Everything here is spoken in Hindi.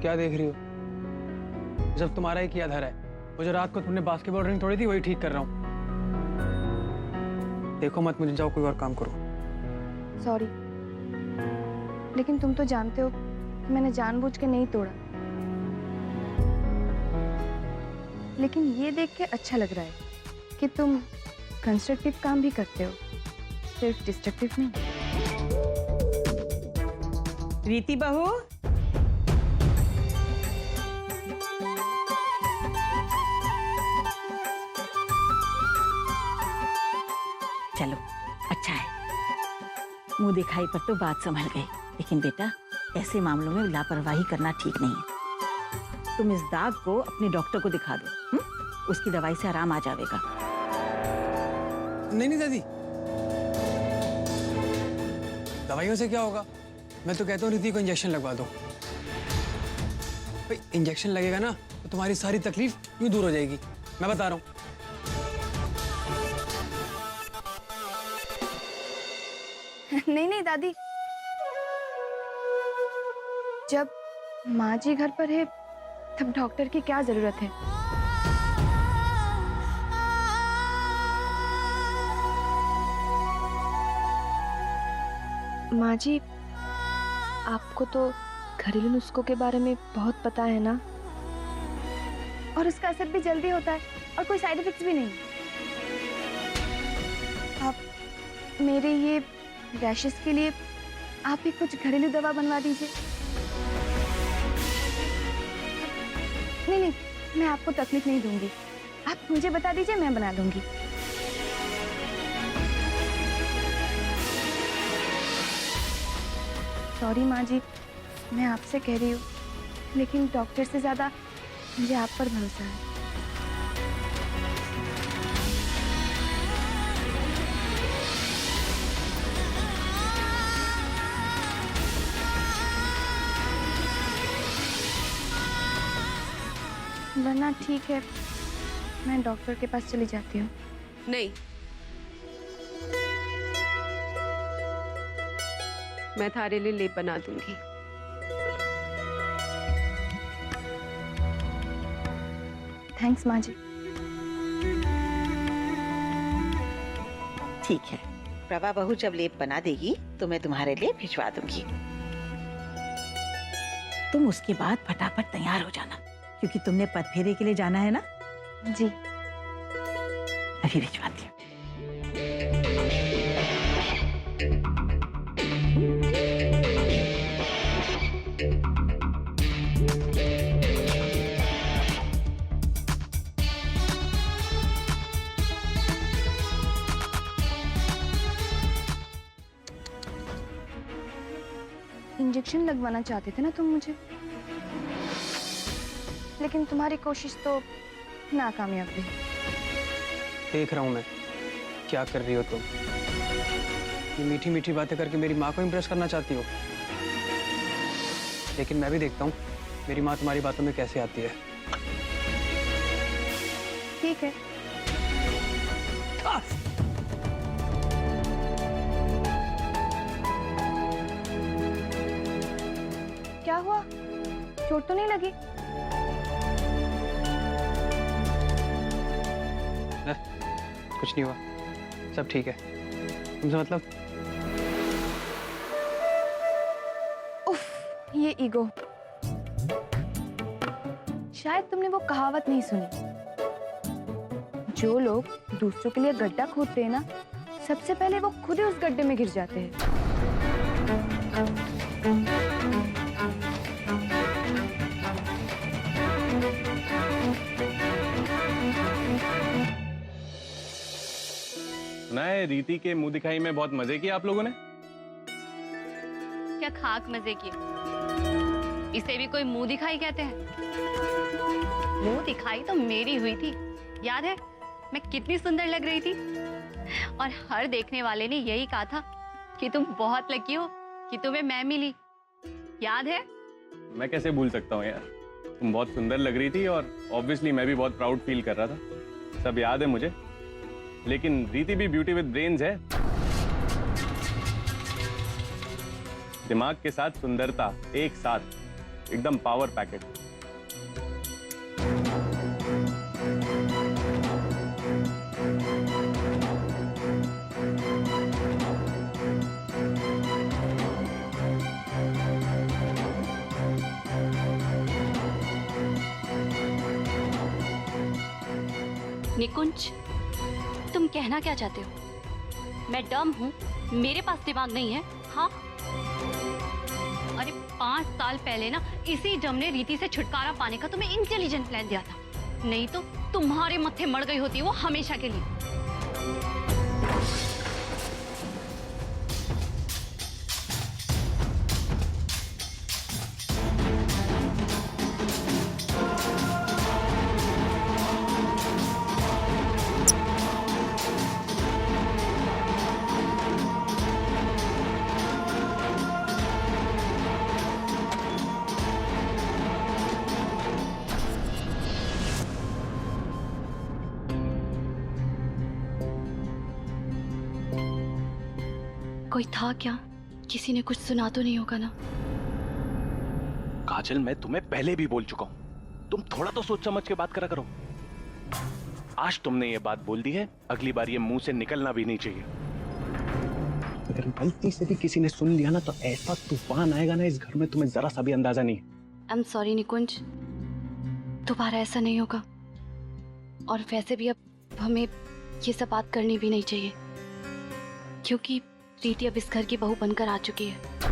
क्या देख रही हो? जब तुम्हारा ही किया धर है, वो जो रात को तुमने बास्केटबॉल रिंग तोड़ी थी वही ठीक कर रहा हूँ। देखो मत मुझे, जाओ कोई और काम करो। सॉरी, लेकिन तुम तो जानते हो कि मैंने जानबूझ के नहीं तोड़ा। लेकिन ये देख के अच्छा लग रहा है कि तुम कंस्ट्रक्टिव काम भी करते हो, सिर्फ डिस्ट्रक्टिव नहीं। रीति बहू, चलो अच्छा है, मुंह दिखाई पर तो बात संभल गई। लेकिन बेटा, ऐसे मामलों में लापरवाही करना ठीक नहीं है। तुम इस दाग को अपने डॉक्टर को दिखा दो, उसकी दवाई से आराम आ जाएगा। नहीं नहीं दादी, दवाइयों से क्या होगा? मैं तो कहता हूँ रीति को इंजेक्शन लगवा दो। भाई इंजेक्शन लगेगा ना तो तुम्हारी सारी तकलीफ यूं दूर हो जाएगी, मैं बता रहा हूँ। नहीं नहीं दादी, जब माँ जी घर पर है तब डॉक्टर की क्या जरूरत है? माँ जी, आपको तो घरेलू नुस्खों के बारे में बहुत पता है ना, और उसका असर भी जल्दी होता है और कोई साइड इफेक्ट्स भी नहीं। आप मेरे ये रैशेस के लिए आप ही कुछ घरेलू दवा बनवा दीजिए। नहीं नहीं, मैं आपको तकलीफ नहीं दूंगी, आप मुझे बता दीजिए, मैं बना दूंगी। सॉरी माँ जी, मैं आपसे कह रही हूँ, लेकिन डॉक्टर से ज्यादा मुझे आप पर भरोसा है। वरना ठीक है, मैं डॉक्टर के पास चली जाती हूँ। नहीं, मैं थारे लिए लेप बना दूंगी। थैंक्स माँ जी। ठीक है, प्रभा बहू जब लेप बना देगी तो मैं तुम्हारे लिए भिजवा दूंगी। तुम उसके बाद फटाफट तैयार हो जाना, क्योंकि तुमने पद फेरे के लिए जाना है ना। जी, अभी भिजवाती हूँ। इंजेक्शन लगवाना चाहते थे ना तुम मुझे, लेकिन तुम्हारी कोशिश तो नाकामयाब रही। देख रहा हूँ मैं क्या कर रही हो तुम। ये मीठी मीठी बातें करके मेरी माँ को इम्प्रेस करना चाहती हो, लेकिन मैं भी देखता हूँ मेरी माँ तुम्हारी बातों में कैसे आती है। ठीक है। क्या हुआ, चोट तो नहीं लगी? कुछ नहीं हुआ, सब ठीक है। तुमसे मतलब? उफ, ये ईगो। शायद तुमने वो कहावत नहीं सुनी, जो लोग दूसरों के लिए गड्ढा खोदते हैं ना, सबसे पहले वो खुद ही उस गड्ढे में गिर जाते हैं। सुना है रीति के मुंह दिखाई में बहुत मजे किए आप लोगों ने। क्या खाक मजे किए? इसे भी कोई मुंह दिखाई कहते हैं? मुंह दिखाई तो मेरी हुई थी, याद है मैं कितनी सुंदर लग रही थी, और हर देखने वाले ने यही कहा था कि तुम बहुत लकी हो कि तुम्हें मैं मिली, याद है? मैं कैसे भूल सकता हूँ यार, तुम बहुत सुंदर लग रही थी और ऑब्वियसली मैं भी बहुत प्राउड फील कर रहा था, सब याद है मुझे। लेकिन रीति भी ब्यूटी विद ब्रेन्स है, दिमाग के साथ सुंदरता एक साथ, एकदम पावर पैकेट। निकुंज, तुम कहना क्या चाहते हो? मैं डम हूँ? मेरे पास दिमाग नहीं है? हाँ, अरे 5 साल पहले ना इसी डम ने रीति से छुटकारा पाने का तुम्हें इंटेलिजेंट प्लान दिया था, नहीं तो तुम्हारे मत्थे मर गई होती वो हमेशा के लिए। कोई था क्या? किसी ने कुछ सुना तो नहीं होगा ना? काजल, मैं तुम्हें पहले भी बोल चुका हूं, तुम थोड़ा तो सोच समझ के बात करा करो। आज तुमने ये बात बोल दी है, अगली बार ये मुंह से निकलना भी नहीं चाहिए। अगर गलती से भी किसी ने सुन लिया ना तो ऐसा तूफान आएगा ना इस घर में, तुम्हें जरा सा भी अंदाजा नहीं। आई एम सॉरी निकुंज, दोबारा ऐसा नहीं होगा। और वैसे भी अब हमें ये सब बात करनी भी नहीं चाहिए, क्योंकि रीति अब इस घर की बहू बनकर आ चुकी है।